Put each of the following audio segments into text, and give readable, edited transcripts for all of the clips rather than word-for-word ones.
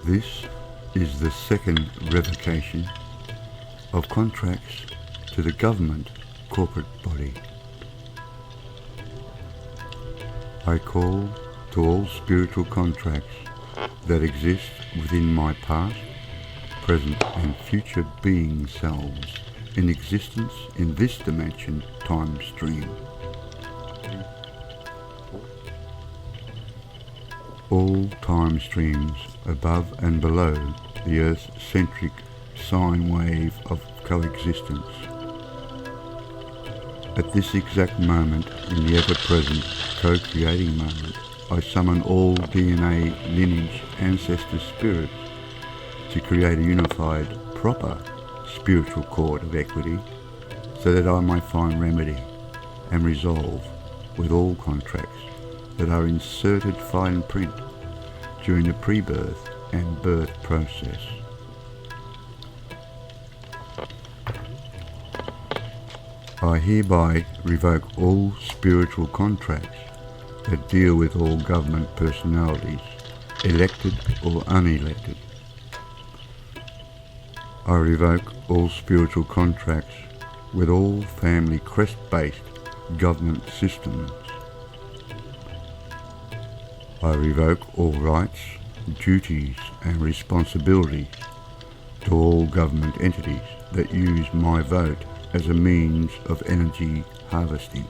This is the second revocation of contracts to the government corporate body. I call to all spiritual contracts that exist within my past, present and future being selves in existence in this dimension time stream. All time streams above and below the Earth's centric sine wave of coexistence. At this exact moment, in the ever-present co-creating moment, I summon all DNA lineage ancestor spirits to create a unified, proper spiritual cord of equity so that I may find remedy and resolve with all contracts that are inserted fine print during the pre-birth and birth process. I hereby revoke all spiritual contracts that deal with all government personalities, elected or unelected. I revoke all spiritual contracts with all family crest-based government systems. I revoke all rights, duties and responsibilities to all government entities that use my vote as a means of energy harvesting.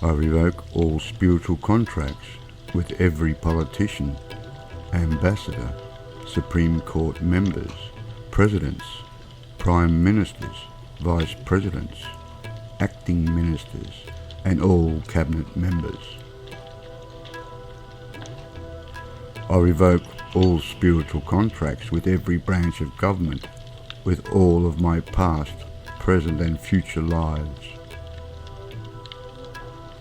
I revoke all spiritual contracts with every politician, ambassador, Supreme Court members, presidents, prime ministers, vice presidents, acting ministers, and all cabinet members. I revoke all spiritual contracts with every branch of government, with all of my past, present and future lives.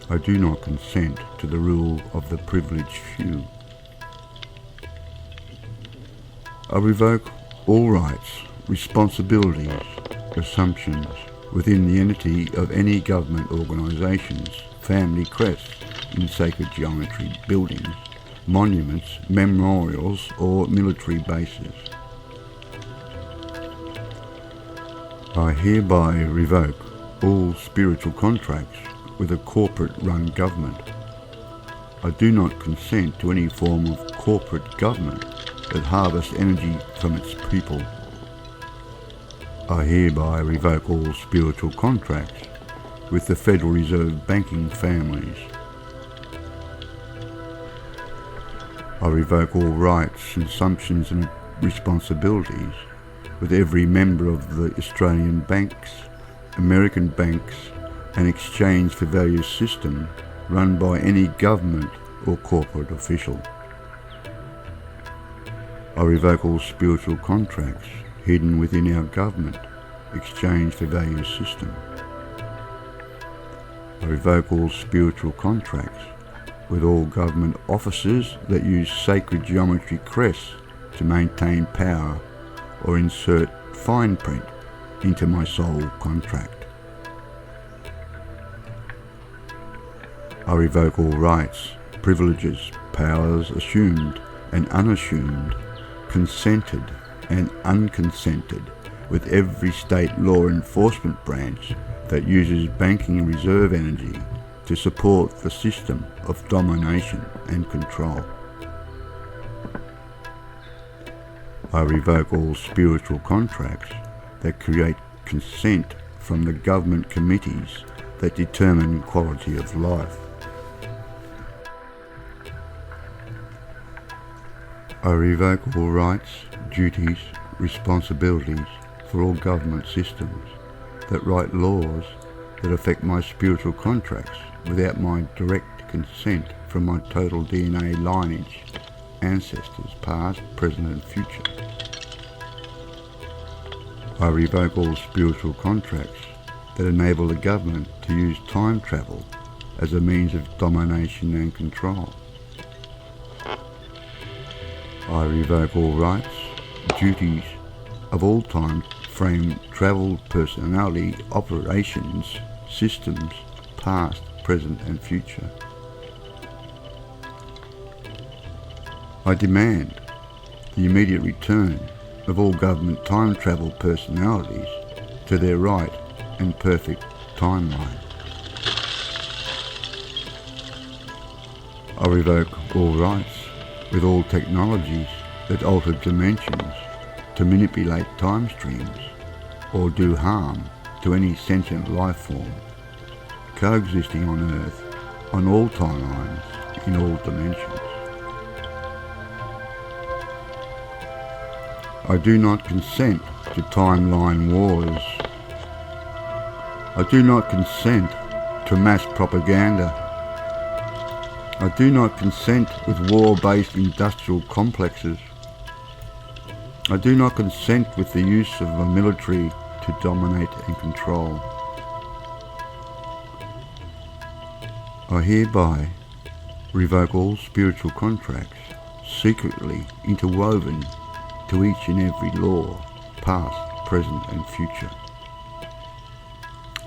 I do not consent to the rule of the privileged few. I revoke all rights, responsibilities, assumptions within the entity of any government organisations, family crests in sacred geometry buildings, monuments, memorials or military bases. I hereby revoke all spiritual contracts with a corporate-run government. I do not consent to any form of corporate government that harvests energy from its people. I hereby revoke all spiritual contracts with the Federal Reserve banking families. I revoke all rights, assumptions and responsibilities with every member of the Australian banks, American banks and exchange for value system run by any government or corporate official. I revoke all spiritual contracts hidden within our government, exchange for value system. I revoke all spiritual contracts with all government officers that use sacred geometry crests to maintain power or insert fine print into my soul contract. I revoke all rights, privileges, powers assumed and unassumed, consented and unconsented with every state law enforcement branch that uses banking reserve energy to support the system of domination and control. I revoke all spiritual contracts that create consent from the government committees that determine quality of life. I revoke all rights, duties, responsibilities for all government systems that write laws that affect my spiritual contracts without my direct consent from my total DNA lineage, ancestors past, present and future. I revoke all spiritual contracts that enable the government to use time travel as a means of domination and control. I revoke all rights, duties of all time frame travel personality operations, systems, past, present and future. I demand the immediate return of all government time travel personalities to their right and perfect timeline. I revoke all rights with all technologies that alter dimensions to manipulate time streams or do harm to any sentient life form coexisting on Earth on all timelines in all dimensions. I do not consent to timeline wars. I do not consent to mass propaganda. I do not consent with war-based industrial complexes. I do not consent with the use of the military to dominate and control. I hereby revoke all spiritual contracts secretly interwoven to each and every law, past, present and future.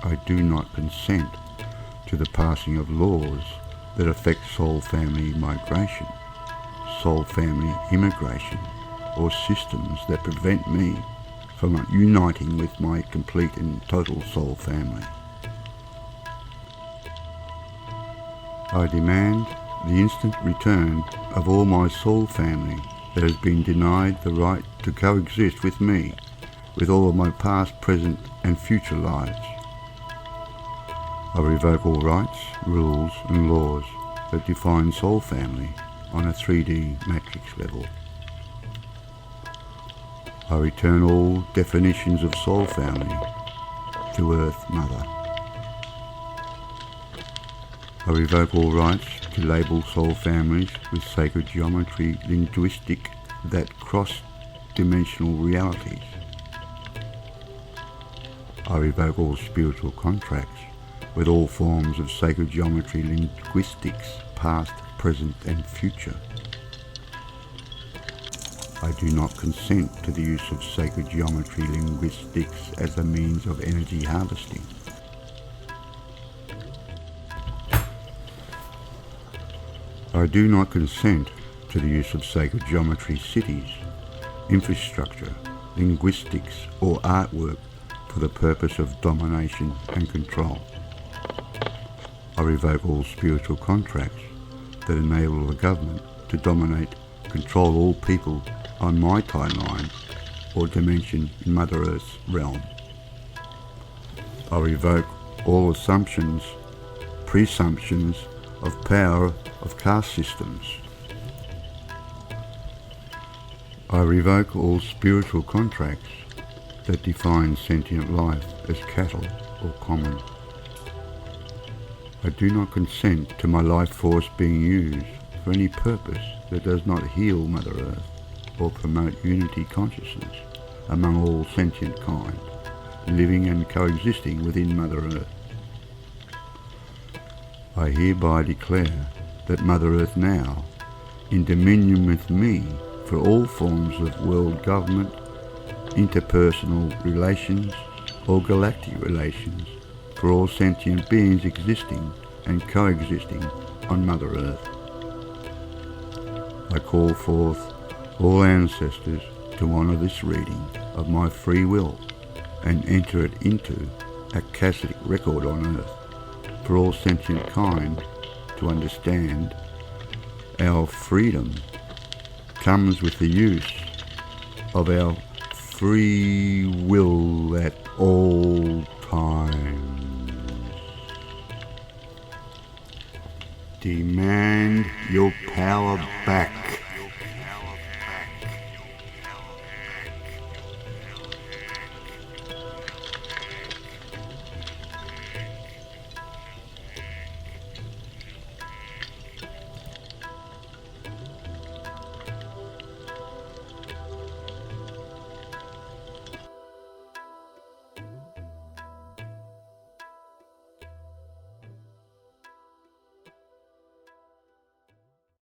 I do not consent to the passing of laws that affect soul family migration, soul family immigration, or systems that prevent me from uniting with my complete and total soul family. I demand the instant return of all my soul family that has been denied the right to coexist with me, with all of my past, present and future lives. I revoke all rights, rules and laws that define soul family on a 3D matrix level. I return all definitions of soul family to Earth Mother. I revoke all rights to label soul families with sacred geometry linguistic that cross-dimensional realities. I revoke all spiritual contracts with all forms of sacred geometry linguistics, past, present and future. I do not consent to the use of sacred geometry linguistics as a means of energy harvesting. I do not consent to the use of sacred geometry cities, infrastructure, linguistics or artwork for the purpose of domination and control. I revoke all spiritual contracts that enable the government to dominate, control all people on my timeline or dimension in Mother Earth's realm. I revoke all assumptions, presumptions of power of caste systems. I revoke all spiritual contracts that define sentient life as cattle or common. I do not consent to my life force being used for any purpose that does not heal Mother Earth or promote unity consciousness among all sentient kind, living and coexisting within Mother Earth. I hereby declare that Mother Earth now, in dominion with me for all forms of world government, interpersonal relations or galactic relations, for all sentient beings existing and coexisting on Mother Earth. I call forth all ancestors to honour this reading of my free will and enter it into a Akashic record on Earth for all sentient kind to understand our freedom comes with the use of our free will at all times. Demand your power back.